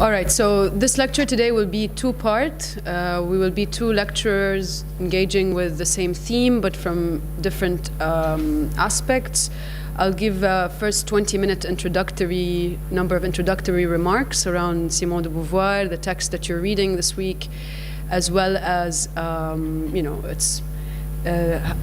All right, so this lecture today will be two-part. We will be two lecturers engaging with the same theme, but from different aspects. I'll give first 20-minute number of introductory remarks around Simone de Beauvoir, the text that you're reading this week, as well as its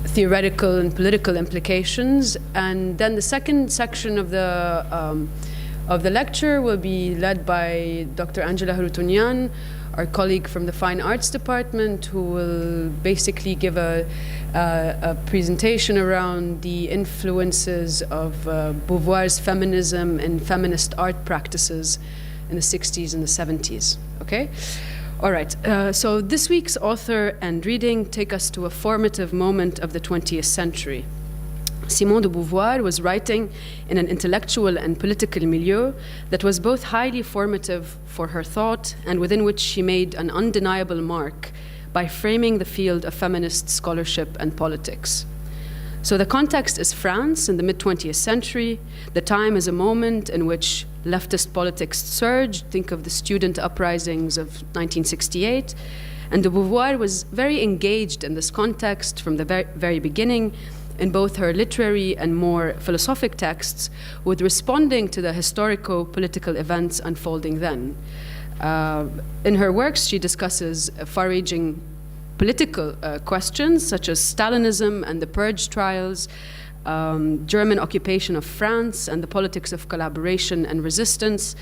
theoretical and political implications. And then the second section of the lecture will be led by Dr. Angela Harutyunyan, our colleague from the Fine Arts Department, who will basically give a presentation around the influences of Beauvoir's feminism and feminist art practices in the 60s and the 70s. Okay? All right, so this week's author and reading take us to a formative moment of the 20th century. Simone de Beauvoir was writing in an intellectual and political milieu that was both highly formative for her thought and within which she made an undeniable mark by framing the field of feminist scholarship and politics. So the context is France in the mid-20th century. The time is a moment in which leftist politics surged. Think of the student uprisings of 1968. And de Beauvoir was very engaged in this context from the very beginning, in both her literary and more philosophic texts, with responding to the historico-political events unfolding then. In her works, she discusses far-reaching political questions, such as Stalinism and the Purge trials, German occupation of France and the politics of collaboration and resistance,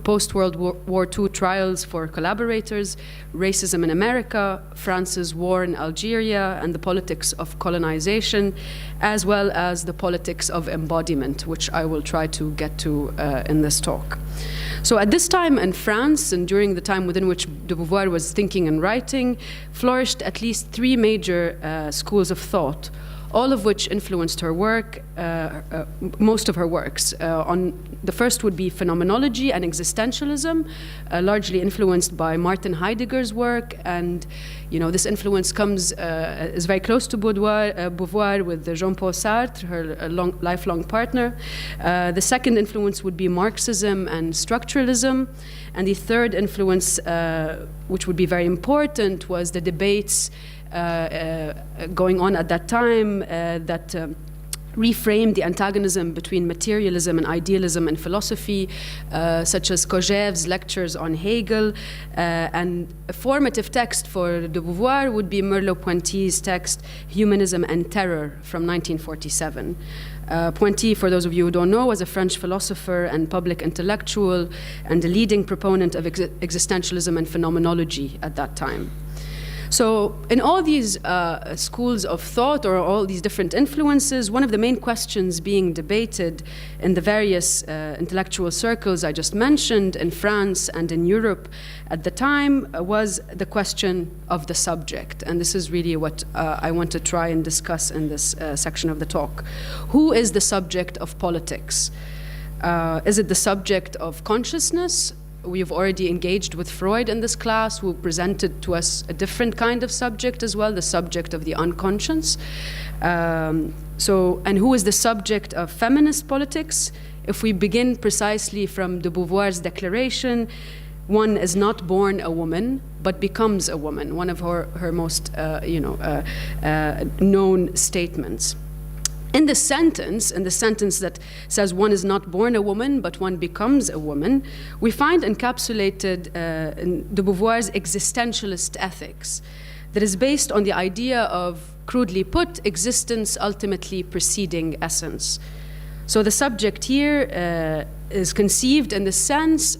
post-World War II trials for collaborators, racism in America, France's war in Algeria, and the politics of colonization, as well as the politics of embodiment, which I will try to get to in this talk. So at this time in France, and during the time within which de Beauvoir was thinking and writing, flourished at least three major schools of thought, all of which influenced her work, most of her works. The first would be phenomenology and existentialism, largely influenced by Martin Heidegger's work, and this influence is very close to Beauvoir with Jean-Paul Sartre, her lifelong partner. The second influence would be Marxism and structuralism, and the third influence, which would be very important, was the debates going on at that time that reframed the antagonism between materialism and idealism in philosophy, such as Kojeev's lectures on Hegel, and a formative text for de Beauvoir would be Merleau-Ponty's text, Humanism and Terror, from 1947. Ponty, for those of you who don't know, was a French philosopher and public intellectual and a leading proponent of existentialism and phenomenology at that time. So in all these schools of thought, or all these different influences, one of the main questions being debated in the various intellectual circles I just mentioned in France and in Europe at the time was the question of the subject. And this is really what I want to try and discuss in this section of the talk. Who is the subject of politics? Is it the subject of consciousness? We've already engaged with Freud in this class, who presented to us a different kind of subject as well, the subject of the unconscious. And who is the subject of feminist politics? If we begin precisely from de Beauvoir's declaration, one is not born a woman, but becomes a woman, one of her most known statements. In the sentence that says one is not born a woman, but one becomes a woman, we find encapsulated in de Beauvoir's existentialist ethics that is based on the idea of, crudely put, existence ultimately preceding essence. So the subject here is conceived in the sense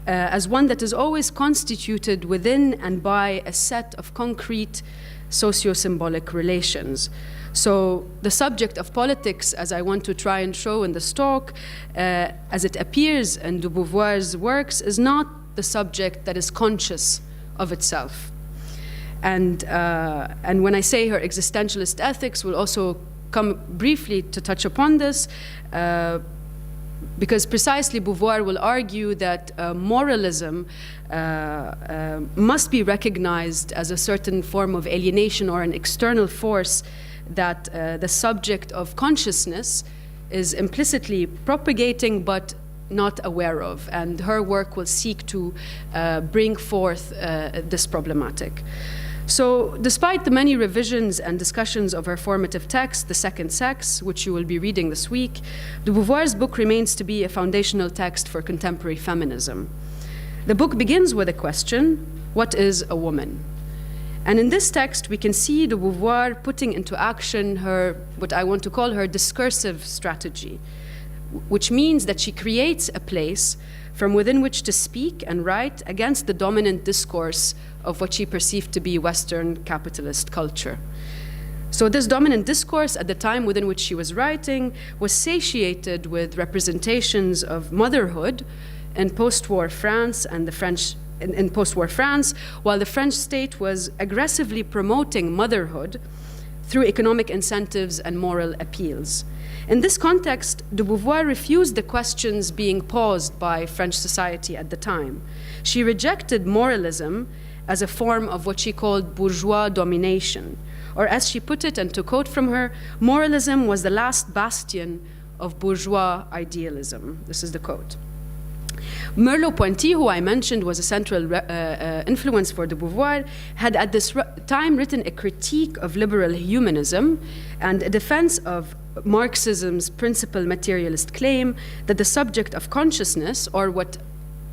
as one that is always constituted within and by a set of concrete socio-symbolic relations. So the subject of politics, as I want to try and show in this talk, as it appears in de Beauvoir's works, is not the subject that is conscious of itself. And when I say her existentialist ethics, we'll also come briefly to touch upon this, because precisely Beauvoir will argue that moralism must be recognized as a certain form of alienation or an external force that the subject of consciousness is implicitly propagating, but not aware of, and her work will seek to bring forth this problematic. So despite the many revisions and discussions of her formative text, The Second Sex, which you will be reading this week, de Beauvoir's book remains to be a foundational text for contemporary feminism. The book begins with a question: what is a woman? And in this text, we can see de Beauvoir putting into action her, what I want to call her discursive strategy, which means that she creates a place from within which to speak and write against the dominant discourse of what she perceived to be Western capitalist culture. So this dominant discourse at the time within which she was writing was satiated with representations of motherhood in post-war France and the French, in post-war France, while the French state was aggressively promoting motherhood through economic incentives and moral appeals. In this context, de Beauvoir refused the questions being posed by French society at the time. She rejected moralism as a form of what she called bourgeois domination, or as she put it, and to quote from her, moralism was the last bastion of bourgeois idealism. This is the quote. Merleau-Ponty, who I mentioned was a central influence for de Beauvoir, had at this time written a critique of liberal humanism and a defense of Marxism's principal materialist claim that the subject of consciousness, or what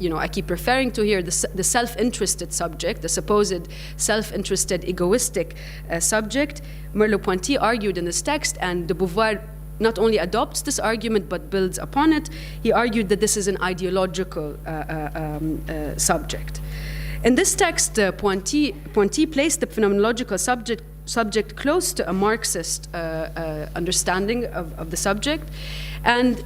I keep referring to here, the self-interested subject, the supposed self-interested, egoistic subject, Merleau-Ponty argued in this text, and de Beauvoir not only adopts this argument but builds upon it. He argued that this is an ideological subject. In this text, Ponty placed the phenomenological subject close to a Marxist understanding of the subject, and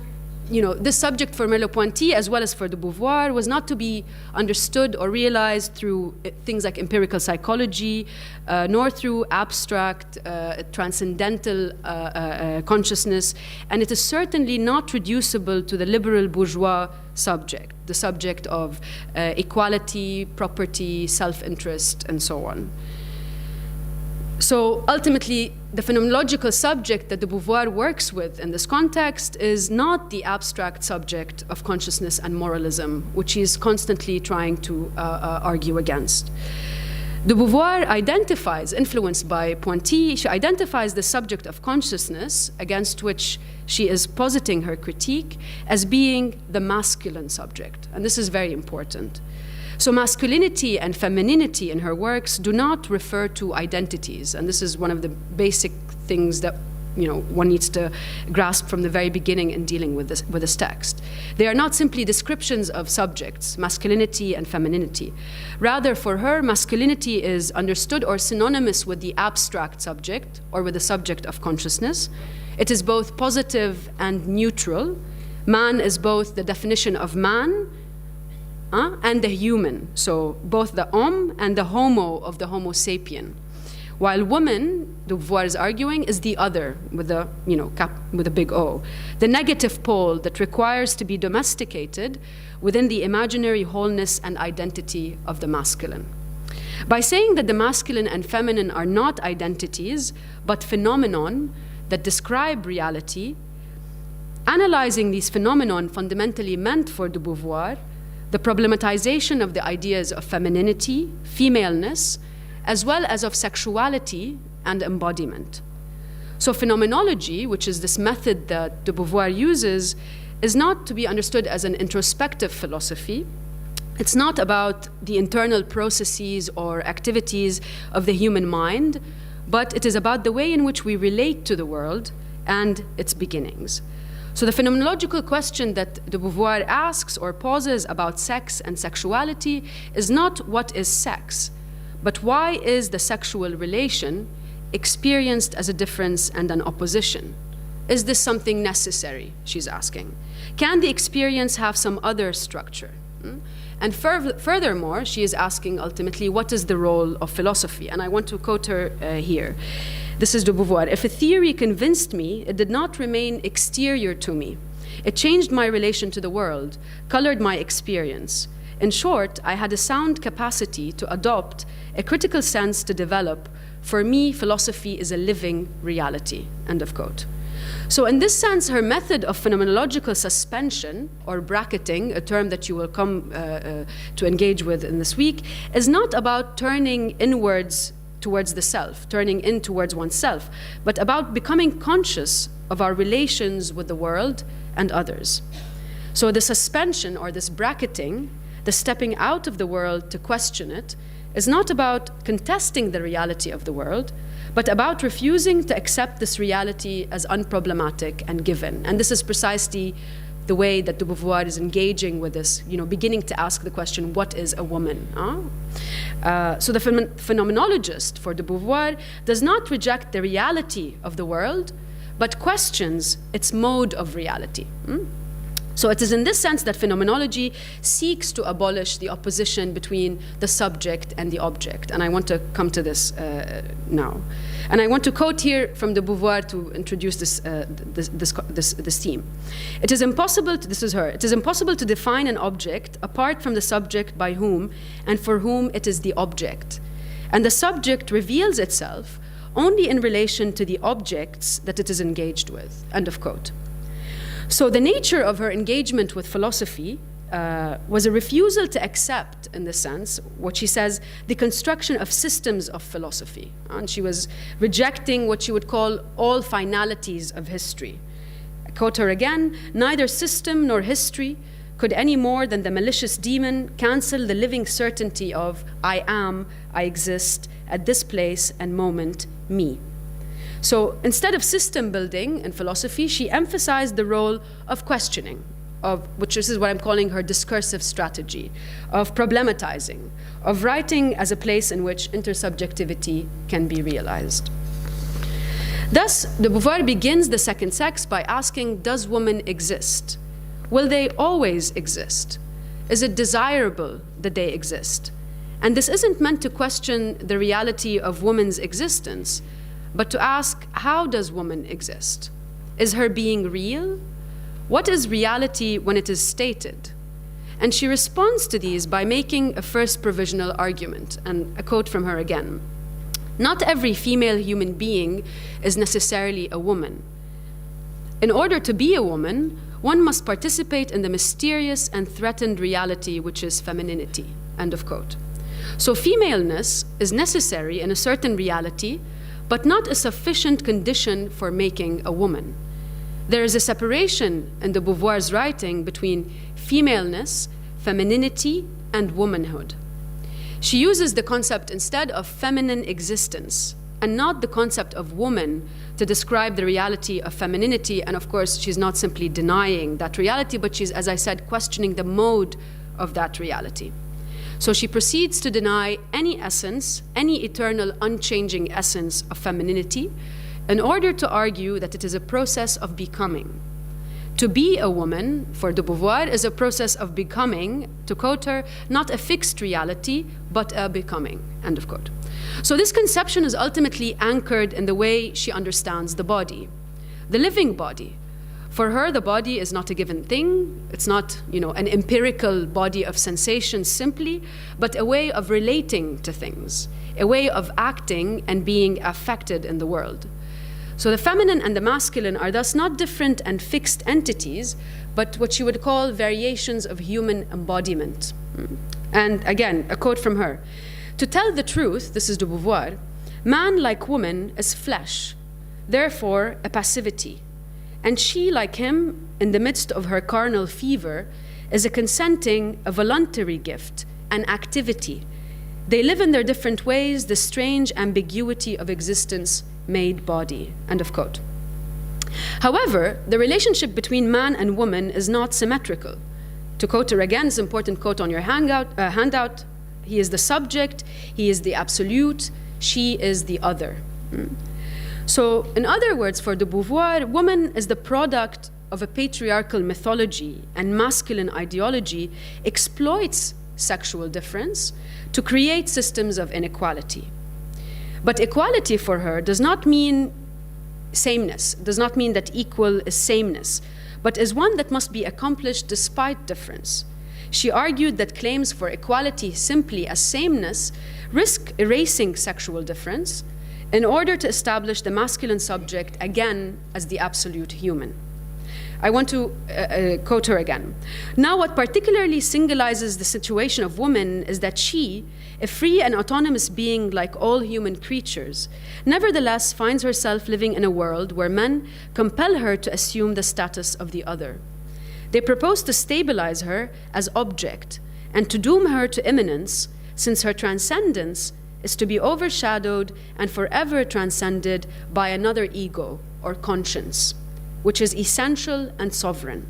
this subject for Merleau-Ponty, as well as for de Beauvoir, was not to be understood or realized through things like empirical psychology, nor through abstract, transcendental consciousness, and it is certainly not reducible to the liberal bourgeois subject, the subject of equality, property, self-interest, and so on. So ultimately, the phenomenological subject that de Beauvoir works with in this context is not the abstract subject of consciousness and moralism, which he is constantly trying to argue against. De Beauvoir identifies, influenced by Ponty, she identifies the subject of consciousness against which she is positing her critique as being the masculine subject, and this is very important. So masculinity and femininity in her works do not refer to identities, and this is one of the basic things that one needs to grasp from the very beginning in dealing with this text. They are not simply descriptions of subjects, masculinity and femininity. Rather, for her, masculinity is understood or synonymous with the abstract subject or with the subject of consciousness. It is both positive and neutral. Man is both the definition of man and the human, so both the homme and the homo of the Homo sapien. While woman, de Beauvoir is arguing, is the other, with a with a big O, the negative pole that requires to be domesticated within the imaginary wholeness and identity of the masculine. By saying that the masculine and feminine are not identities, but phenomenon that describe reality, analyzing these phenomenon fundamentally meant for de Beauvoir the problematization of the ideas of femininity, femaleness, as well as of sexuality and embodiment. So phenomenology, which is this method that de Beauvoir uses, is not to be understood as an introspective philosophy. It's not about the internal processes or activities of the human mind, but it is about the way in which we relate to the world and its beginnings. So the phenomenological question that de Beauvoir asks or poses about sex and sexuality is not what is sex, but why is the sexual relation experienced as a difference and an opposition? Is this something necessary, she's asking? Can the experience have some other structure? And furthermore, she is asking ultimately, what is the role of philosophy? And I want to quote her here. This is de Beauvoir. If a theory convinced me, it did not remain exterior to me. It changed my relation to the world, colored my experience. In short, I had a sound capacity to adopt, a critical sense to develop. For me, philosophy is a living reality, end of quote. So in this sense, her method of phenomenological suspension, or bracketing, a term that you will come to engage with in this week, is not about turning inwards towards the self, turning in towards oneself, but about becoming conscious of our relations with the world and others. So the suspension, or this bracketing, the stepping out of the world to question it, is not about contesting the reality of the world, but about refusing to accept this reality as unproblematic and given. And this is precisely the way that de Beauvoir is engaging with this, beginning to ask the question, what is a woman? So the phenomenologist for de Beauvoir does not reject the reality of the world, but questions its mode of reality. So it is in this sense that phenomenology seeks to abolish the opposition between the subject and the object. And I want to come to this now. And I want to quote here from de Beauvoir to introduce this theme. It is impossible, this is her, it is impossible to define an object apart from the subject by whom and for whom it is the object. And the subject reveals itself only in relation to the objects that it is engaged with, end of quote. So the nature of her engagement with philosophy was a refusal to accept, in this sense, what she says, the construction of systems of philosophy. And she was rejecting what she would call all finalities of history. I quote her again, neither system nor history could any more than the malicious demon cancel the living certainty of I am, I exist, at this place and moment, me. So instead of system building in philosophy, she emphasized the role of questioning, which is what I'm calling her discursive strategy, of problematizing, of writing as a place in which intersubjectivity can be realized. Thus, de Beauvoir begins the second sex by asking, does woman exist? Will they always exist? Is it desirable that they exist? And this isn't meant to question the reality of woman's existence, but to ask, how does woman exist? Is her being real? What is reality when it is stated? And she responds to these by making a first provisional argument, and a quote from her again. Not every female human being is necessarily a woman. In order to be a woman, one must participate in the mysterious and threatened reality which is femininity, end of quote. So femaleness is necessary in a certain reality, but not a sufficient condition for making a woman. There is a separation in de Beauvoir's writing between femaleness, femininity, and womanhood. She uses the concept instead of feminine existence, and not the concept of woman, to describe the reality of femininity. And of course, she's not simply denying that reality, but she's, as I said, questioning the mode of that reality. So she proceeds to deny any essence, any eternal, unchanging essence of femininity, in order to argue that it is a process of becoming. To be a woman, for de Beauvoir, is a process of becoming, to quote her, not a fixed reality, but a becoming, end of quote. So this conception is ultimately anchored in the way she understands the body, the living body. For her, the body is not a given thing. It's not, an empirical body of sensations simply, but a way of relating to things, a way of acting and being affected in the world. So the feminine and the masculine are thus not different and fixed entities, but what she would call variations of human embodiment. And again, a quote from her. To tell the truth, this is de Beauvoir, man, like woman, is flesh, therefore a passivity. And she, like him, in the midst of her carnal fever, is a consenting, a voluntary gift, an activity. They live in their different ways the strange ambiguity of existence made body, end of quote. However, the relationship between man and woman is not symmetrical. To quote her again, this important quote on your handout, he is the subject, he is the absolute, she is the other. So, in other words, for de Beauvoir, woman is the product of a patriarchal mythology, and masculine ideology exploits sexual difference to create systems of inequality. But equality for her does not mean sameness, does not mean that equal is sameness, but is one that must be accomplished despite difference. She argued that claims for equality simply as sameness risk erasing sexual difference, in order to establish the masculine subject again as the absolute human. I want to quote her again. Now, what particularly singularizes the situation of woman is that she, a free and autonomous being like all human creatures, nevertheless finds herself living in a world where men compel her to assume the status of the other. They propose to stabilize her as object and to doom her to immanence, since her transcendence is to be overshadowed and forever transcended by another ego or conscience, which is essential and sovereign.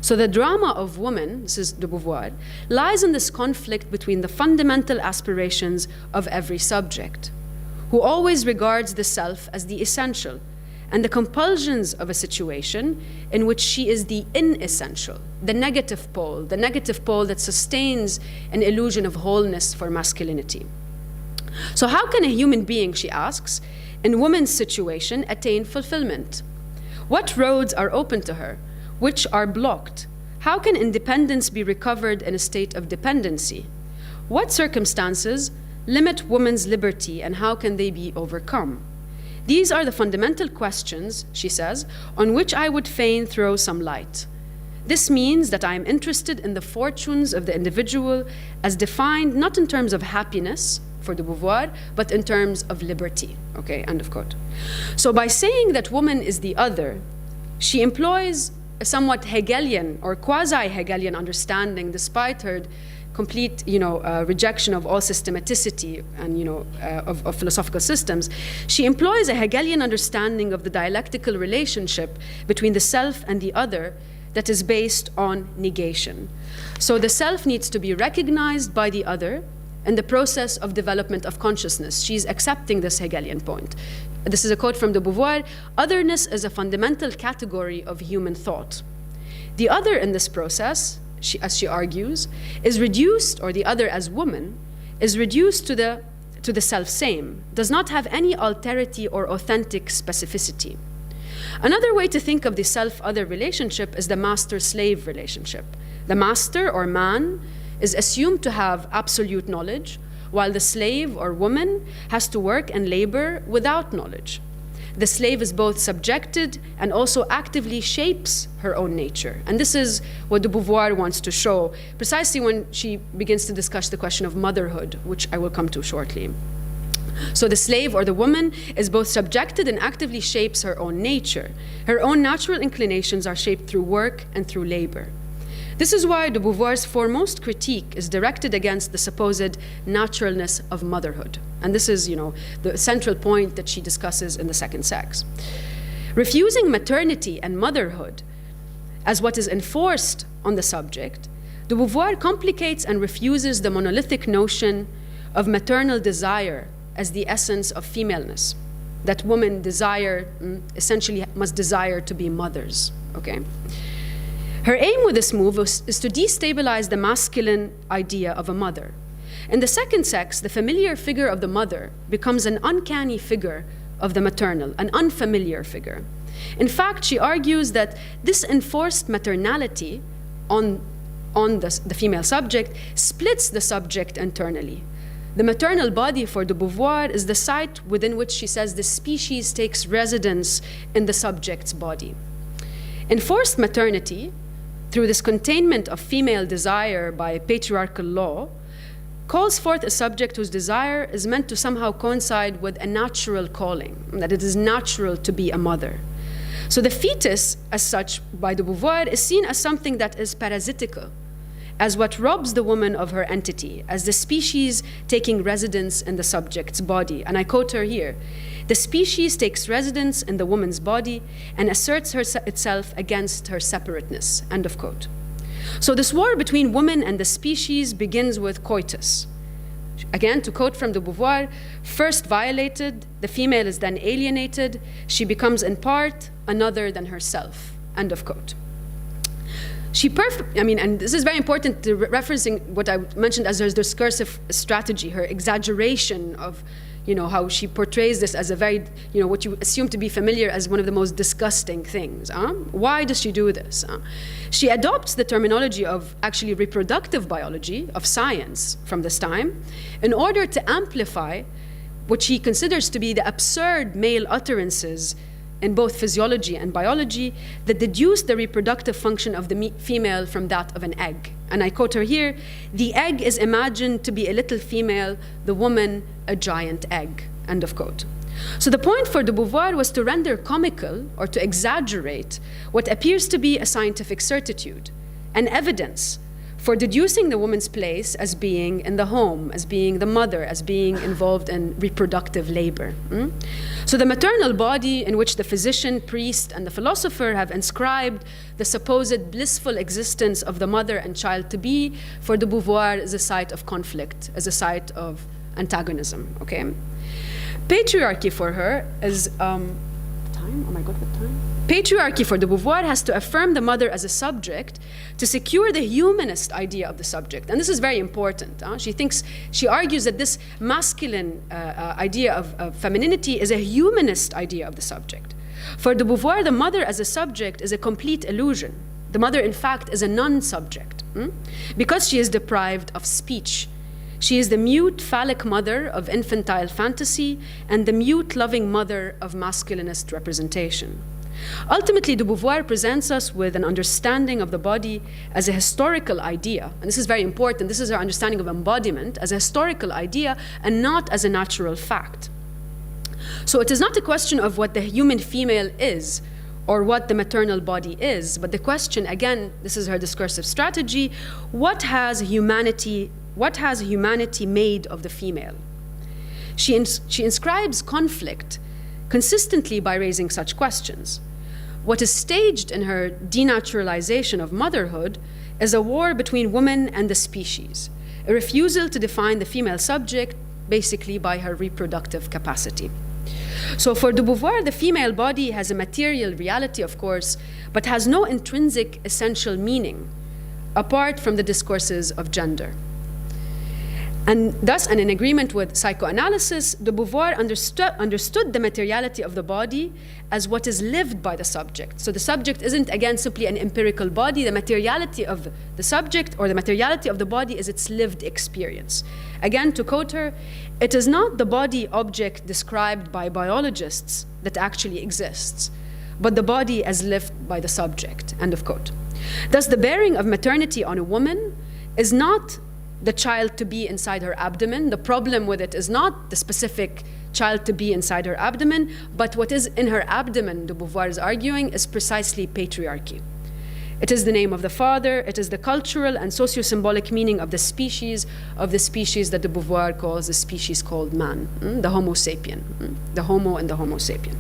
So the drama of woman, this is de Beauvoir, lies in this conflict between the fundamental aspirations of every subject, who always regards the self as the essential, and the compulsions of a situation in which she is the inessential, the negative pole that sustains an illusion of wholeness for masculinity. So how can a human being, she asks, in woman's situation attain fulfillment? What roads are open to her? Which are blocked? How can independence be recovered in a state of dependency? What circumstances limit woman's liberty, and how can they be overcome? These are the fundamental questions, she says, on which I would fain throw some light. This means that I am interested in the fortunes of the individual as defined not in terms of happiness, for de Beauvoir, but in terms of liberty. Okay, end of quote. So by saying that woman is the other, she employs a somewhat Hegelian or quasi-Hegelian understanding, despite her complete, rejection of all systematicity and, of philosophical systems. She employs a Hegelian understanding of the dialectical relationship between the self and the other that is based on negation. So the self needs to be recognized by the other in the process of development of consciousness. She's accepting this Hegelian point. This is a quote from de Beauvoir: "Otherness is a fundamental category of human thought. The other in this process, as she argues, is reduced, or the other as woman, is reduced to the self-same, does not have any alterity or authentic specificity." Another way to think of the self-other relationship is the master-slave relationship. The master, or man, is assumed to have absolute knowledge, while the slave or woman has to work and labor without knowledge. The slave is both subjected and also actively shapes her own nature. And this is what de Beauvoir wants to show, precisely when she begins to discuss the question of motherhood, which I will come to shortly. So the slave or the woman is both subjected and actively shapes her own nature. Her own natural inclinations are shaped through work and through labor. This is why de Beauvoir's foremost critique is directed against the supposed naturalness of motherhood. And this is, the central point that she discusses in The Second Sex. Refusing maternity and motherhood as what is enforced on the subject, de Beauvoir complicates and refuses the monolithic notion of maternal desire as the essence of femaleness, that women essentially must desire to be mothers, okay? Her aim with this move is to destabilize the masculine idea of a mother. In The Second Sex, the familiar figure of the mother becomes an uncanny figure of the maternal, an unfamiliar figure. In fact, she argues that this enforced maternality on the female subject splits the subject internally. The maternal body for de Beauvoir is the site within which, she says, the species takes residence in the subject's body. Enforced maternity, through this containment of female desire by patriarchal law, calls forth a subject whose desire is meant to somehow coincide with a natural calling, that it is natural to be a mother. So the fetus, as such, by de Beauvoir, is seen as something that is parasitical, as what robs the woman of her entity, as the species taking residence in the subject's body. And I quote her here: "The species takes residence in the woman's body and asserts itself against her separateness," end of quote. So this war between woman and the species begins with coitus. Again, to quote from de Beauvoir, "First violated, the female is then alienated, she becomes in part another than herself," end of quote. And this is very important, to referencing what I mentioned as her discursive strategy, her exaggeration of, how she portrays this as a very, what you assume to be familiar as one of the most disgusting things. Why does she do this? She adopts the terminology of actually reproductive biology, of science, from this time, in order to amplify what she considers to be the absurd male utterances in both physiology and biology that deduce the reproductive function of the female from that of an egg. And I quote her here, "The egg is imagined to be a little female, the woman a giant egg," end of quote. So the point for de Beauvoir was to render comical or to exaggerate what appears to be a scientific certitude, an evidence for deducing the woman's place as being in the home, as being the mother, as being involved in reproductive labor. So the maternal body in which the physician, priest, and the philosopher have inscribed the supposed blissful existence of the mother and child to be, for de Beauvoir, is a site of conflict, is a site of antagonism, okay? Patriarchy for her is, time? Am I good with time? Patriarchy for de Beauvoir has to affirm the mother as a subject to secure the humanist idea of the subject. And this is very important. She argues that this masculine idea of femininity is a humanist idea of the subject. For de Beauvoir, the mother as a subject is a complete illusion. The mother, in fact, is a non-subject because she is deprived of speech. She is the mute phallic mother of infantile fantasy and the mute loving mother of masculinist representation. Ultimately, de Beauvoir presents us with an understanding of the body as a historical idea, and this is very important. This is our understanding of embodiment as a historical idea and not as a natural fact. So it is not a question of what the human female is or what the maternal body is, but the question, again, this is her discursive strategy, what has humanity made of the female? She inscribes conflict consistently by raising such questions. What is staged in her denaturalization of motherhood is a war between woman and the species, a refusal to define the female subject basically by her reproductive capacity. So for de Beauvoir, the female body has a material reality, of course, but has no intrinsic essential meaning apart from the discourses of gender. And thus, and in agreement with psychoanalysis, de Beauvoir understood the materiality of the body as what is lived by the subject. So the subject isn't, again, simply an empirical body. The materiality of the subject or the materiality of the body is its lived experience. Again, to quote her, "It is not the body object described by biologists that actually exists, but the body as lived by the subject," end of quote. Thus, the bearing of maternity on a woman is not the child to be inside her abdomen. The problem with it is not the specific child to be inside her abdomen, but what is in her abdomen, de Beauvoir is arguing, is precisely patriarchy. It is the name of the father, it is the cultural and socio-symbolic meaning of the species that de Beauvoir calls the species called man, the Homo sapien, the Homo and the Homo sapien.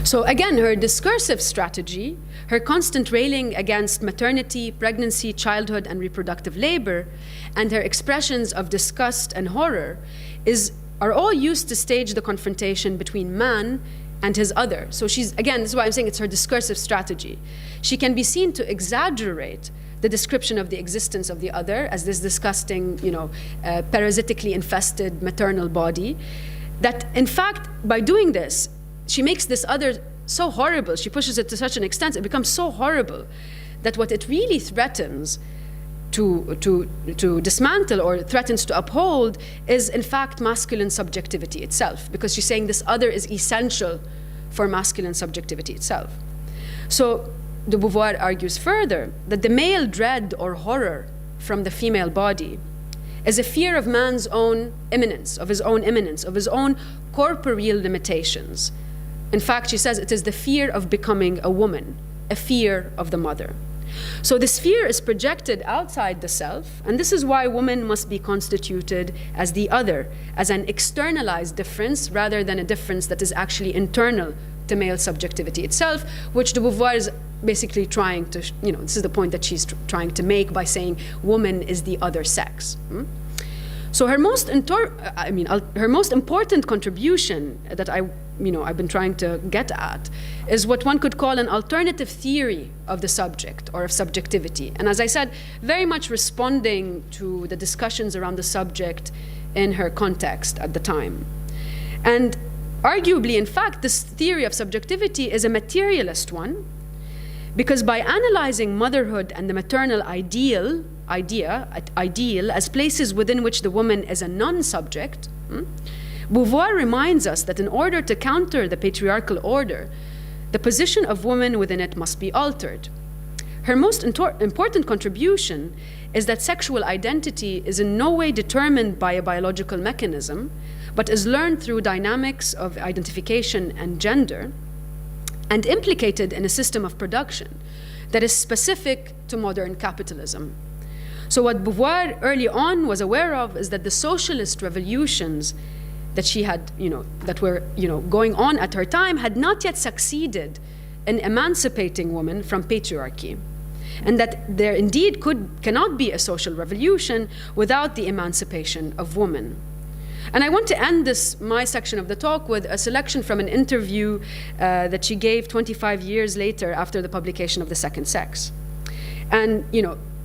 So again, her discursive strategy, her constant railing against maternity, pregnancy, childhood, and reproductive labor, and her expressions of disgust and horror are all used to stage the confrontation between man and his other. So she's, again, this is why I'm saying it's her discursive strategy. She can be seen to exaggerate the description of the existence of the other as this disgusting, parasitically infested maternal body, that in fact, by doing this, she makes this other so horrible, she pushes it to such an extent, it becomes so horrible that what it really threatens to dismantle or threatens to uphold is in fact masculine subjectivity itself, because she's saying this other is essential for masculine subjectivity itself. So de Beauvoir argues further that the male dread or horror from the female body is a fear of man's own immanence, of his own corporeal limitations. In fact, she says it is the fear of becoming a woman, a fear of the mother. So this fear is projected outside the self, and this is why woman must be constituted as the other, as an externalized difference rather than a difference that is actually internal to male subjectivity itself, which de Beauvoir is basically trying to, this is the point that she's trying to make by saying woman is the other sex. So her most important contribution that I've been trying to get at is what one could call an alternative theory of the subject or of subjectivity. And as I said, very much responding to the discussions around the subject in her context at the time. And arguably, in fact, this theory of subjectivity is a materialist one, because by analyzing motherhood and the maternal ideal ideal as places within which the woman is a non-subject, Beauvoir reminds us that in order to counter the patriarchal order, the position of women within it must be altered. Her most important contribution is that sexual identity is in no way determined by a biological mechanism, but is learned through dynamics of identification and gender, and implicated in a system of production that is specific to modern capitalism. So what Beauvoir early on was aware of is that the socialist revolutions that she had, that were, going on at her time had not yet succeeded in emancipating women from patriarchy, and that there indeed cannot be a social revolution without the emancipation of women. And I want to end my section of the talk with a selection from an interview that she gave 25 years later after the publication of The Second Sex. And,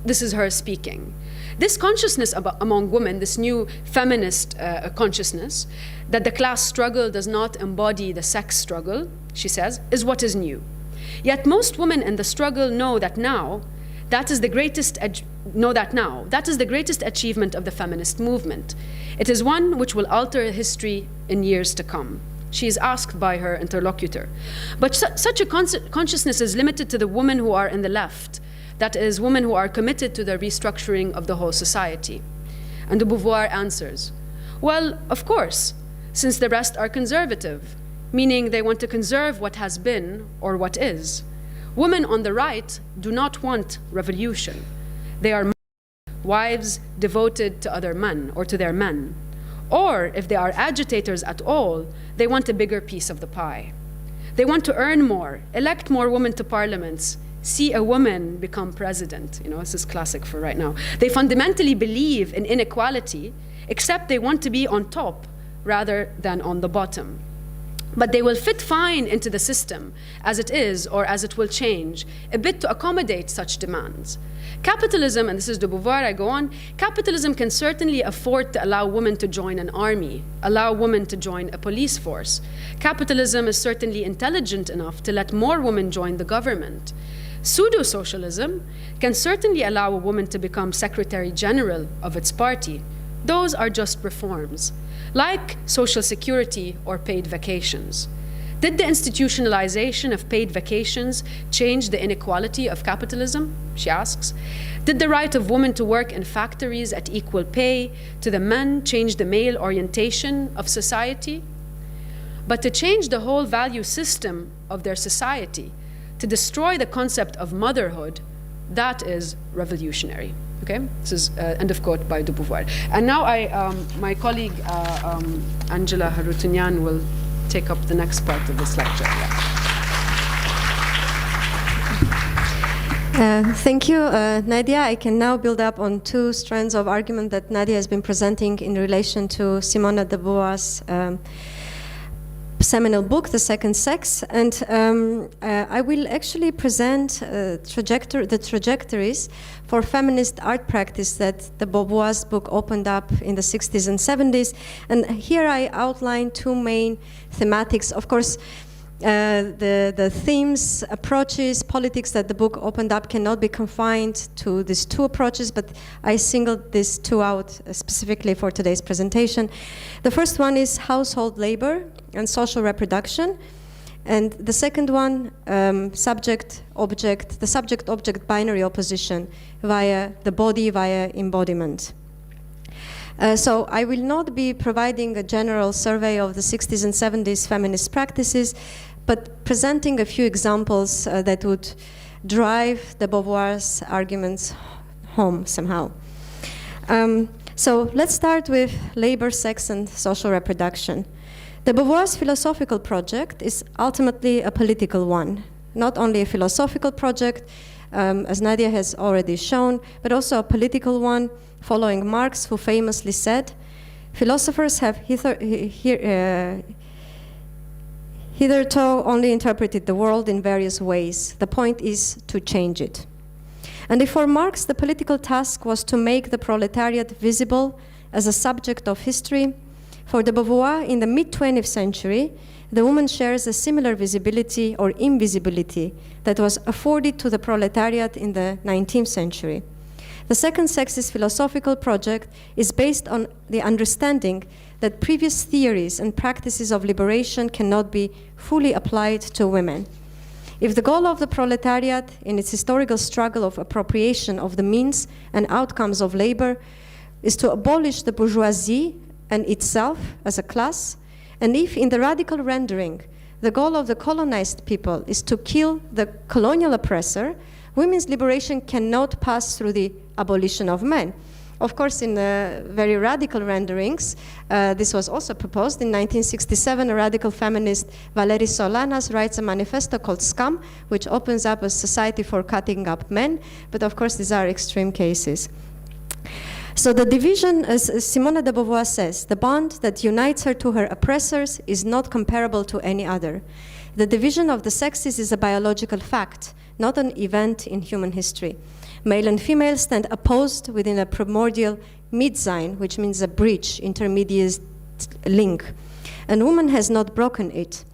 this is her speaking. This consciousness among women, this new feminist consciousness, that the class struggle does not embody the sex struggle, she says, is what is new. Yet most women in the struggle know that now, that is the greatest achievement of the feminist movement. It is one which will alter history in years to come. She is asked by her interlocutor. But such a consciousness is limited to the women who are in the left, that is, women who are committed to the restructuring of the whole society. And de Beauvoir answers, well, of course, since the rest are conservative, meaning they want to conserve what has been or what is. Women on the right do not want revolution. They are wives devoted to other men or to their men. Or if they are agitators at all, they want a bigger piece of the pie. They want to earn more, elect more women to parliaments, see a woman become president. This is classic for right now. They fundamentally believe in inequality, except they want to be on top rather than on the bottom. But they will fit fine into the system as it is or as it will change, a bit to accommodate such demands. Capitalism, and this is de Beauvoir, I go on, capitalism can certainly afford to allow women to join an army, allow women to join a police force. Capitalism is certainly intelligent enough to let more women join the government. Pseudo-socialism can certainly allow a woman to become secretary general of its party. Those are just reforms, like social security or paid vacations. Did the institutionalization of paid vacations change the inequality of capitalism? She asks. Did the right of women to work in factories at equal pay to the men change the male orientation of society? But to change the whole value system of their society, to destroy the concept of motherhood, that is revolutionary. Okay, this is end of quote by de Beauvoir. And now my colleague Angela Harutyunyan will take up the next part of this lecture. Thank you, Nadia. I can now build up on two strands of argument that Nadia has been presenting in relation to Simone de Beauvoir's seminal book, The Second Sex, and I will actually present the trajectories for feminist art practice that the Beauvoir's book opened up in the 60s and 70s. And here I outline two main thematics. Of course, the themes, approaches, politics that the book opened up cannot be confined to these two approaches, but I singled these two out specifically for today's presentation. The first one is household labor and social reproduction, and the second one, subject-object, the subject-object binary opposition via the body, via embodiment. So I will not be providing a general survey of the 60s and 70s feminist practices, but presenting a few examples that would drive the Beauvoir's arguments home somehow. So let's start with labor, sex, and social reproduction. The Beauvoir's philosophical project is ultimately a political one, not only a philosophical project, as Nadia has already shown, but also a political one, following Marx, who famously said, philosophers have hitherto only interpreted the world in various ways. The point is to change it. And if for Marx the political task was to make the proletariat visible as a subject of history, for de Beauvoir in the mid-20th century, the woman shares a similar visibility or invisibility that was afforded to the proletariat in the 19th century. The second sexist philosophical project is based on the understanding that previous theories and practices of liberation cannot be fully applied to women. If the goal of the proletariat in its historical struggle of appropriation of the means and outcomes of labor is to abolish the bourgeoisie and itself as a class, and if in the radical rendering the goal of the colonized people is to kill the colonial oppressor, women's liberation cannot pass through the abolition of men. Of course, in very radical renderings, this was also proposed. In 1967, a radical feminist, Valerie Solanas, writes a manifesto called Scum, which opens up a society for cutting up men. But of course, these are extreme cases. So the division, as Simone de Beauvoir says, the bond that unites her to her oppressors is not comparable to any other. The division of the sexes is a biological fact, not an event in human history. Male and female stand opposed within a primordial mid-sign, which means a bridge, intermediate link. And woman has not broken it.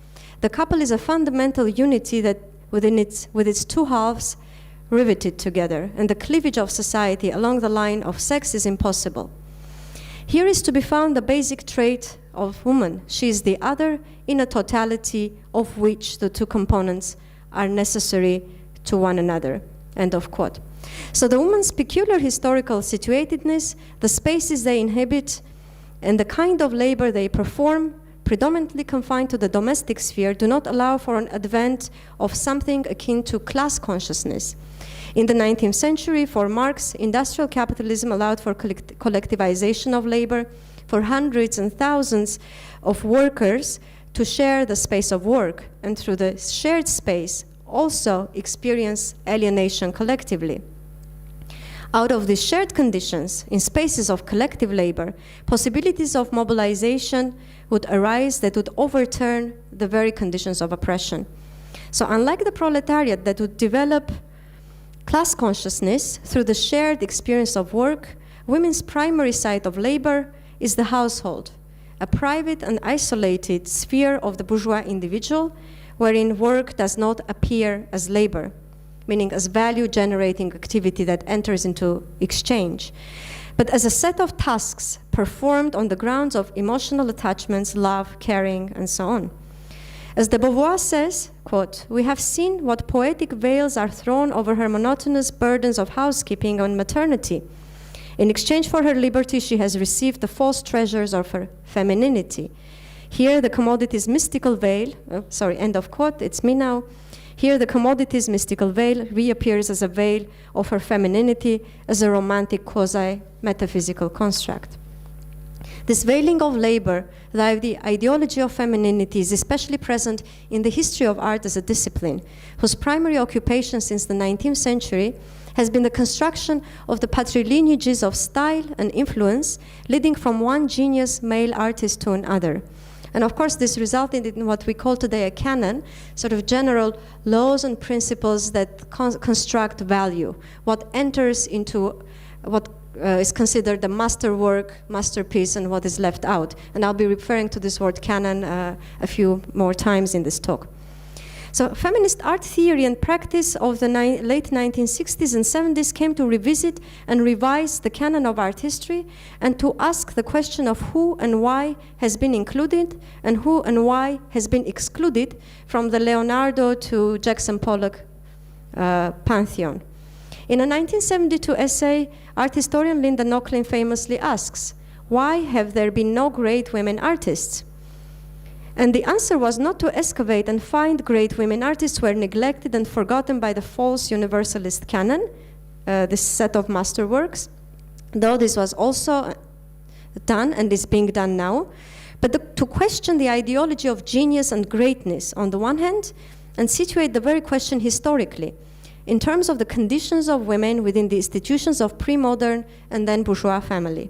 The couple is a fundamental unity that with its two halves riveted together, and the cleavage of society along the line of sex is impossible. Here is to be found the basic trait of woman. She is the other in a totality of which the two components are necessary to one another. End of quote. So the woman's peculiar historical situatedness, the spaces they inhabit, and the kind of labor they perform, predominantly confined to the domestic sphere, do not allow for an advent of something akin to class consciousness. In the 19th century, for Marx, industrial capitalism allowed for collectivization of labor, for hundreds and thousands of workers to share the space of work, and through the shared space also experience alienation collectively. Out of these shared conditions, in spaces of collective labor, possibilities of mobilization would arise that would overturn the very conditions of oppression. So unlike the proletariat that would develop class consciousness through the shared experience of work, women's primary site of labor is the household, a private and isolated sphere of the bourgeois individual wherein work does not appear as labor, meaning as value-generating activity that enters into exchange, but as a set of tasks performed on the grounds of emotional attachments, love, caring, and so on. As de Beauvoir says, quote, "We have seen what poetic veils are thrown over her monotonous burdens of housekeeping and maternity. In exchange for her liberty, she has received the false treasures of her femininity. Here the commodity's mystical veil," end of quote, it's me now. "Here the commodity's mystical veil reappears as a veil of her femininity, as a romantic quasi-metaphysical construct." This veiling of labor, the ideology of femininity, is especially present in the history of art as a discipline, whose primary occupation since the 19th century has been the construction of the patrilineages of style and influence, leading from one genius male artist to another. And of course, this resulted in what we call today a canon, sort of general laws and principles that construct value, what enters into what is considered a masterwork, masterpiece, and what is left out. And I'll be referring to this word canon a few more times in this talk. So feminist art theory and practice of the late 1960s and 70s came to revisit and revise the canon of art history and to ask the question of who and why has been included and who and why has been excluded from the Leonardo to Jackson Pollock pantheon. In a 1972 essay, art historian Linda Nochlin famously asks, "Why have there been no great women artists?" And the answer was not to excavate and find great women artists who were neglected and forgotten by the false universalist canon, this set of masterworks, though this was also done and is being done now, but to question the ideology of genius and greatness on the one hand, and situate the very question historically, in terms of the conditions of women within the institutions of pre-modern and then bourgeois family.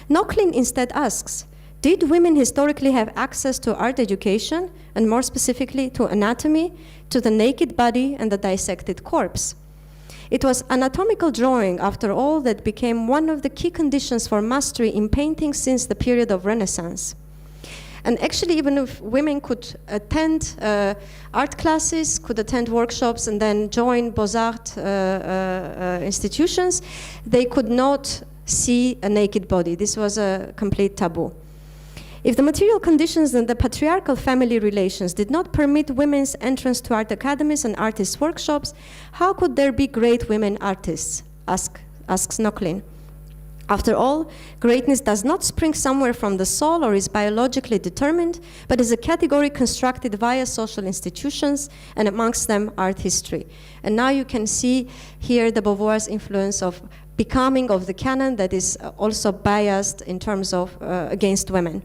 Nochlin instead asks, did women historically have access to art education, and more specifically to anatomy, to the naked body and the dissected corpse? It was anatomical drawing, after all, that became one of the key conditions for mastery in painting since the period of Renaissance. And actually, even if women could attend art classes, could attend workshops, and then join Beaux-Arts institutions, they could not see a naked body. This was a complete taboo. If the material conditions and the patriarchal family relations did not permit women's entrance to art academies and artists' workshops, how could there be great women artists? Asks Nochlin. After all, greatness does not spring somewhere from the soul or is biologically determined, but is a category constructed via social institutions, and amongst them art history. And now you can see here the Beauvoir's influence of becoming of the canon that is also biased in terms of against women.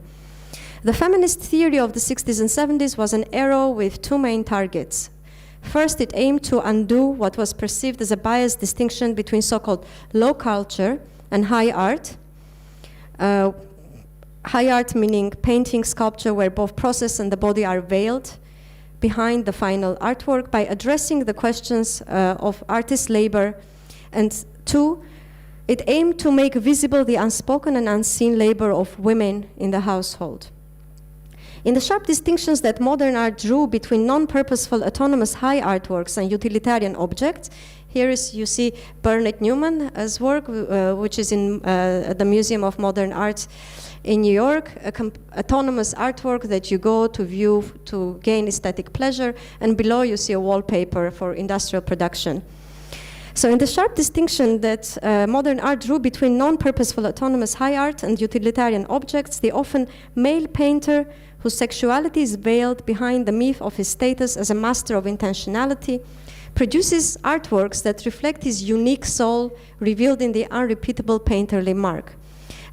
The feminist theory of the 60s and 70s was an arrow with two main targets. First, it aimed to undo what was perceived as a biased distinction between so-called low culture and high art. High art meaning painting, sculpture, where both process and the body are veiled behind the final artwork, by addressing the questions of artist labor. And two, it aimed to make visible the unspoken and unseen labor of women in the household. In the sharp distinctions that modern art drew between non-purposeful autonomous high artworks and utilitarian objects, here is, you see, Bernard Newman's work, which is in the Museum of Modern Art in New York, autonomous artwork that you go to view to gain aesthetic pleasure, and below you see a wallpaper for industrial production. So in the sharp distinction that modern art drew between non-purposeful autonomous high art and utilitarian objects, the often male painter whose sexuality is veiled behind the myth of his status as a master of intentionality, produces artworks that reflect his unique soul revealed in the unrepeatable painterly mark.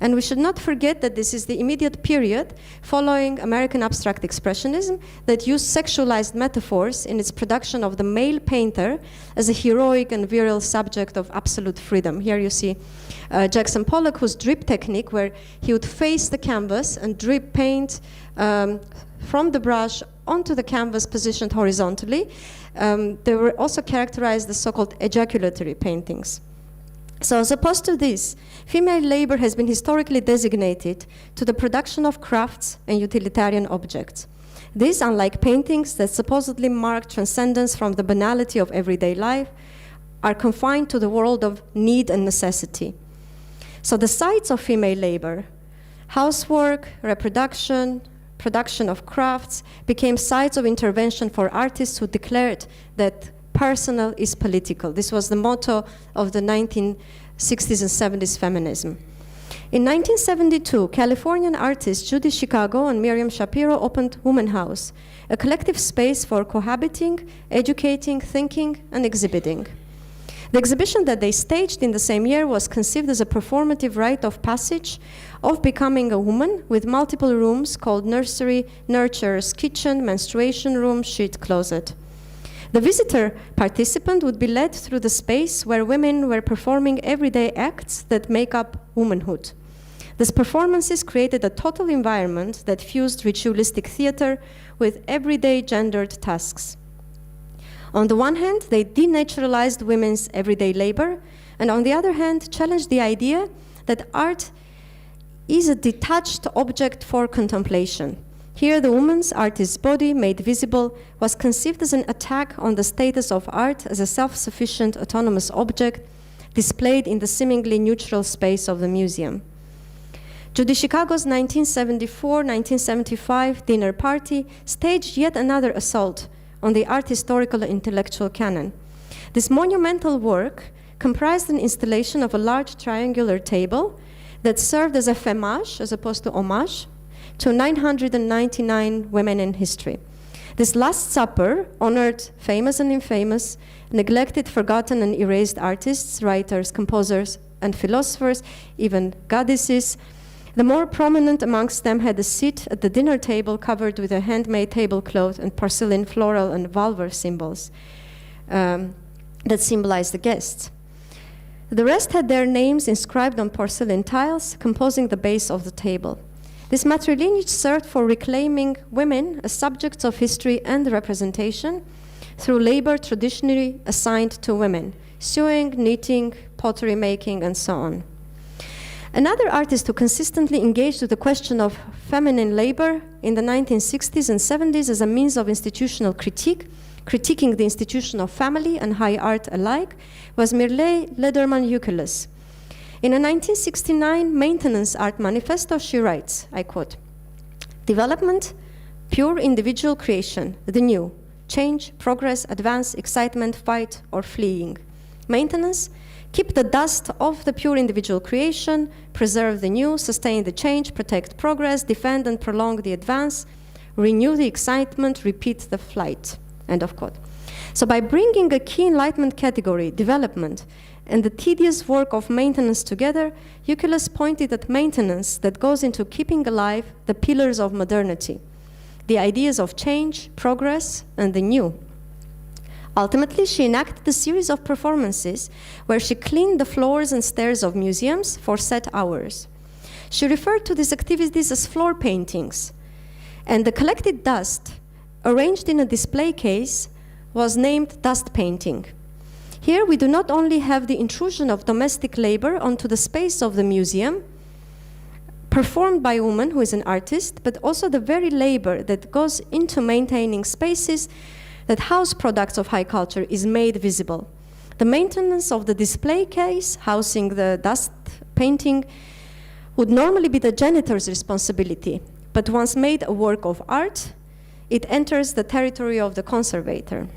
And we should not forget that this is the immediate period following American abstract expressionism that used sexualized metaphors in its production of the male painter as a heroic and virile subject of absolute freedom. Here you see Jackson Pollock, whose drip technique, where he would face the canvas and drip paint from the brush onto the canvas positioned horizontally. They were also characterized as so-called ejaculatory paintings. So as opposed to this, female labor has been historically designated to the production of crafts and utilitarian objects. These, unlike paintings that supposedly mark transcendence from the banality of everyday life, are confined to the world of need and necessity. So the sites of female labor, housework, reproduction, production of crafts, became sites of intervention for artists who declared that personal is political. This was the motto of the 1960s and 70s feminism. In 1972, Californian artists Judy Chicago and Miriam Shapiro opened Woman House, a collective space for cohabiting, educating, thinking, and exhibiting. The exhibition that they staged in the same year was conceived as a performative rite of passage of becoming a woman, with multiple rooms called nursery, nurturer's kitchen, menstruation room, sheet closet. The visitor participant would be led through the space where women were performing everyday acts that make up womanhood. These performances created a total environment that fused ritualistic theater with everyday gendered tasks. On the one hand, they denaturalized women's everyday labor, and on the other hand, challenged the idea that art is a detached object for contemplation. Here, the woman's artist's body, made visible, was conceived as an attack on the status of art as a self-sufficient autonomous object displayed in the seemingly neutral space of the museum. Judy Chicago's 1974-1975 dinner party staged yet another assault on the art historical intellectual canon. This monumental work comprised an installation of a large triangular table that served as a femage, as opposed to homage, to 999 women in history. This Last Supper honored famous and infamous, neglected, forgotten, and erased artists, writers, composers, and philosophers, even goddesses. The more prominent amongst them had a seat at the dinner table covered with a handmade tablecloth and porcelain floral and vulvar symbols that symbolized the guests. The rest had their names inscribed on porcelain tiles composing the base of the table. This matrilineage served for reclaiming women as subjects of history and representation through labor traditionally assigned to women, sewing, knitting, pottery making, and so on. Another artist who consistently engaged with the question of feminine labor in the 1960s and 70s as a means of institutional critique, critiquing the institution of family and high art alike, was Mirlay Lederman-Ukeles. In a 1969 maintenance art manifesto, she writes, I quote, "Development, pure individual creation, the new, change, progress, advance, excitement, fight, or fleeing. Maintenance, keep the dust of the pure individual creation, preserve the new, sustain the change, protect progress, defend and prolong the advance, renew the excitement, repeat the flight." End of quote. So by bringing a key Enlightenment category, development, and the tedious work of maintenance together, Ukeles pointed at maintenance that goes into keeping alive the pillars of modernity, the ideas of change, progress, and the new. Ultimately, she enacted a series of performances where she cleaned the floors and stairs of museums for set hours. She referred to these activities as floor paintings, and the collected dust, arranged in a display case, was named dust painting. Here we do not only have the intrusion of domestic labor onto the space of the museum, performed by a woman who is an artist, but also the very labor that goes into maintaining spaces that house products of high culture is made visible. The maintenance of the display case housing the dust painting would normally be the janitor's responsibility, but once made a work of art, it enters the territory of the conservator.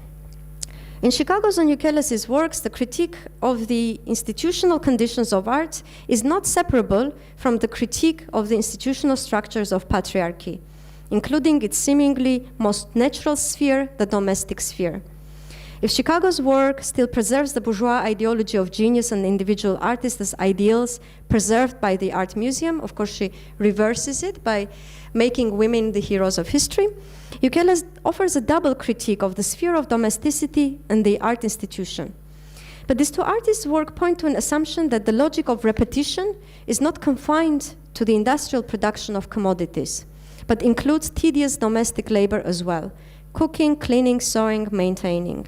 In Chicago's and Ukeles' works, the critique of the institutional conditions of art is not separable from the critique of the institutional structures of patriarchy, including its seemingly most natural sphere, the domestic sphere. If Chicago's work still preserves the bourgeois ideology of genius and individual artists as ideals preserved by the art museum, of course she reverses it by making women the heroes of history, Ukeles offers a double critique of the sphere of domesticity and the art institution. But these two artists' work point to an assumption that the logic of repetition is not confined to the industrial production of commodities, but includes tedious domestic labor as well: cooking, cleaning, sewing, maintaining.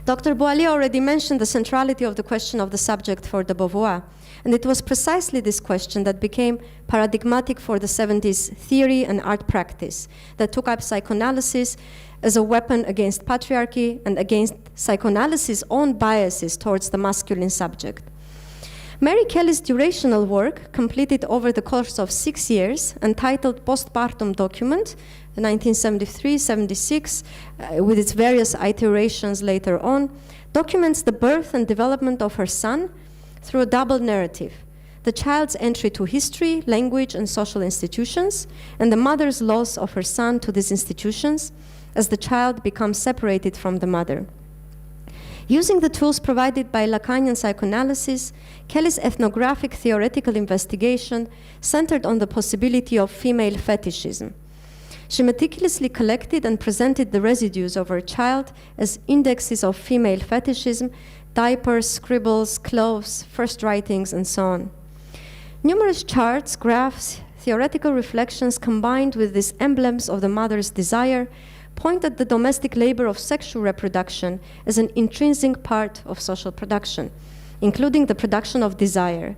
Dr. Bou-Ali already mentioned the centrality of the question of the subject for the Beauvoir, and it was precisely this question that became paradigmatic for the 70s theory and art practice that took up psychoanalysis as a weapon against patriarchy and against psychoanalysis' own biases towards the masculine subject. Mary Kelly's durational work, completed over the course of 6 years, entitled Postpartum Document, 1973-76, with its various iterations later on, documents the birth and development of her son through a double narrative: the child's entry to history, language, and social institutions, and the mother's loss of her son to these institutions as the child becomes separated from the mother. Using the tools provided by Lacanian psychoanalysis, Kelly's ethnographic theoretical investigation centered on the possibility of female fetishism. She meticulously collected and presented the residues of her child as indexes of female fetishism: diapers, scribbles, clothes, first writings, and so on. Numerous charts, graphs, theoretical reflections combined with these emblems of the mother's desire point at the domestic labor of sexual reproduction as an intrinsic part of social production, including the production of desire.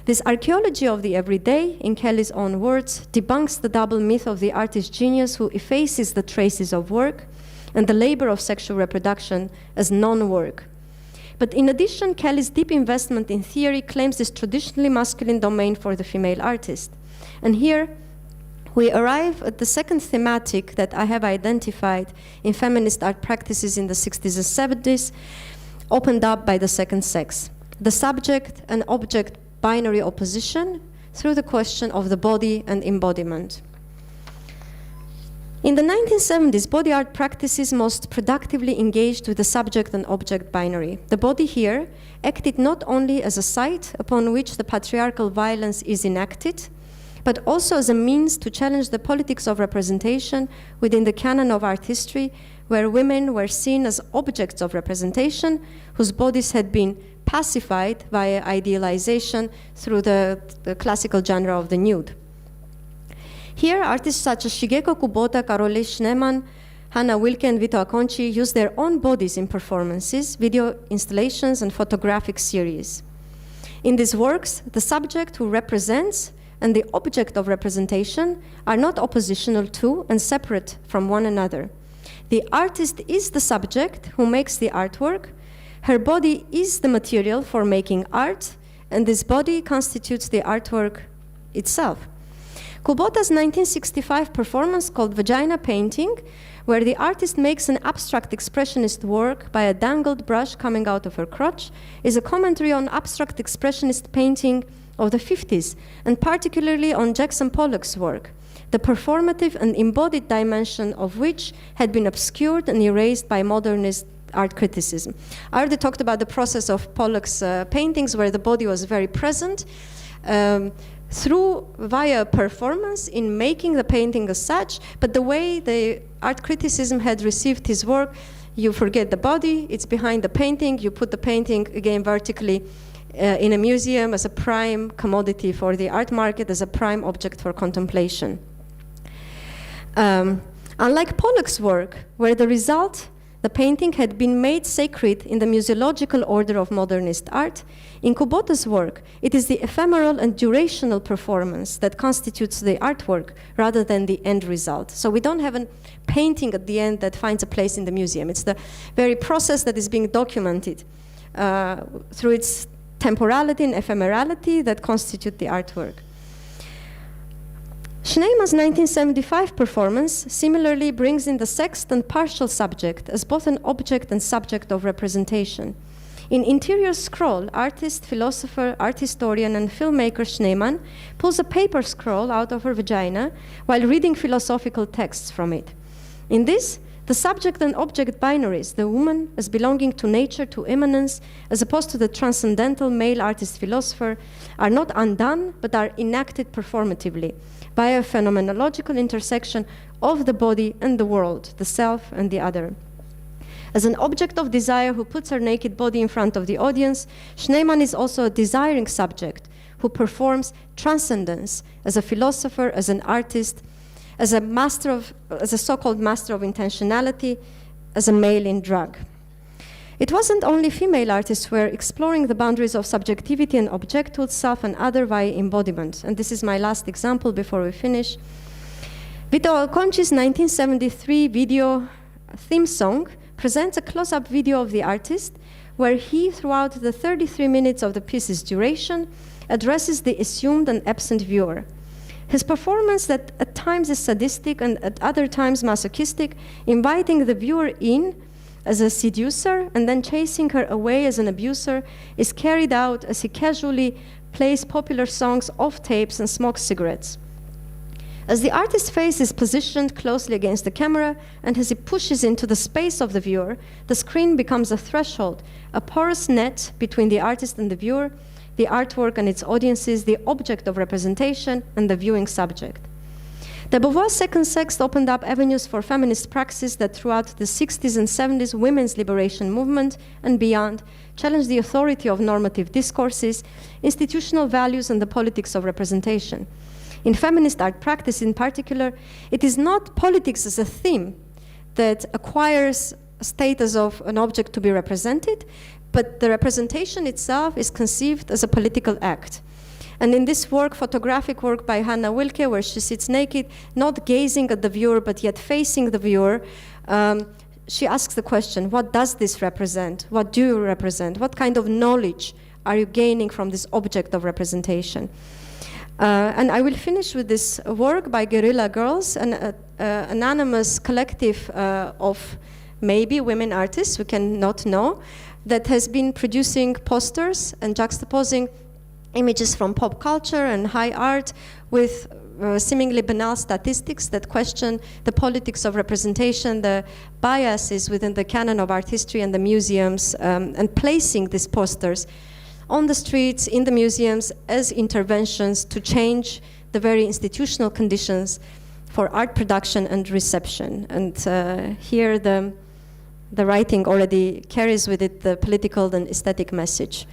This archaeology of the everyday, in Kelly's own words, debunks the double myth of the artist genius who effaces the traces of work and the labor of sexual reproduction as non-work. But in addition, Kelly's deep investment in theory claims this traditionally masculine domain for the female artist. And here, we arrive at the second thematic that I have identified in feminist art practices in the 60s and 70s, opened up by the second sex: the subject and object binary opposition through the question of the body and embodiment. In the 1970s, body art practices most productively engaged with the subject and object binary. The body here acted not only as a site upon which the patriarchal violence is enacted, but also as a means to challenge the politics of representation within the canon of art history, where women were seen as objects of representation whose bodies had been pacified via idealization through the classical genre of the nude. Here, artists such as Shigeko Kubota, Karole Schneemann, Hannah Wilke, and Vito Acconci use their own bodies in performances, video installations, and photographic series. In these works, the subject who represents and the object of representation are not oppositional to and separate from one another. The artist is the subject who makes the artwork. Her body is the material for making art, and this body constitutes the artwork itself. Kubota's 1965 performance called Vagina Painting, where the artist makes an abstract expressionist work by a dangled brush coming out of her crotch, is a commentary on abstract expressionist painting of the 50s, and particularly on Jackson Pollock's work, the performative and embodied dimension of which had been obscured and erased by modernist art criticism. I already talked about the process of Pollock's paintings, where the body was very present, via performance in making the painting as such, but the way the art criticism had received his work, you forget the body, it's behind the painting, you put the painting again vertically in a museum as a prime commodity for the art market, as a prime object for contemplation. Unlike Pollock's work, where the result, the painting, had been made sacred in the museological order of modernist art, in Kubota's work, it is the ephemeral and durational performance that constitutes the artwork rather than the end result. So we don't have a painting at the end that finds a place in the museum. It's the very process that is being documented through its temporality and ephemerality that constitute the artwork. Schneemann's 1975 performance similarly brings in the sext and partial subject as both an object and subject of representation. In Interior Scroll, artist, philosopher, art historian, and filmmaker Schneemann pulls a paper scroll out of her vagina while reading philosophical texts from it. In this, the subject and object binaries, the woman as belonging to nature, to immanence, as opposed to the transcendental male artist-philosopher, are not undone, but are enacted performatively by a phenomenological intersection of the body and the world, the self and the other. As an object of desire who puts her naked body in front of the audience, Schneemann is also a desiring subject who performs transcendence as a philosopher, as an artist, as a so-called master of intentionality, as a male in drag. It wasn't only female artists who were exploring the boundaries of subjectivity and objecthood, self and other via embodiment. And this is my last example before we finish. Vito Alconci's 1973 video theme song presents a close-up video of the artist where he, throughout the 33 minutes of the piece's duration, addresses the assumed and absent viewer. His performance, that at times is sadistic and at other times masochistic, inviting the viewer in as a seducer and then chasing her away as an abuser, is carried out as he casually plays popular songs off tapes and smokes cigarettes. As the artist's face is positioned closely against the camera and as he pushes into the space of the viewer, the screen becomes a threshold, a porous net between the artist and the viewer, the artwork and its audiences, the object of representation and the viewing subject. The Beauvoir second sext opened up avenues for feminist praxis that throughout the 60s and 70s women's liberation movement and beyond challenged the authority of normative discourses, institutional values and the politics of representation. In feminist art practice in particular, it is not politics as a theme that acquires a status of an object to be represented, but the representation itself is conceived as a political act. And in this work, photographic work by Hannah Wilke, where she sits naked, not gazing at the viewer, but yet facing the viewer, she asks the question, what does this represent? What do you represent? What kind of knowledge are you gaining from this object of representation? And I will finish with this work by Guerrilla Girls, an anonymous collective of maybe women artists, we cannot know, that has been producing posters and juxtaposing images from pop culture and high art with seemingly banal statistics that question the politics of representation, the biases within the canon of art history and the museums, and placing these posters on the streets, in the museums, as interventions to change the very institutional conditions for art production and reception. And here the writing already carries with it the political and aesthetic message.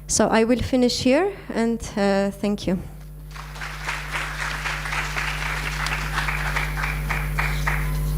So I will finish here, and thank you.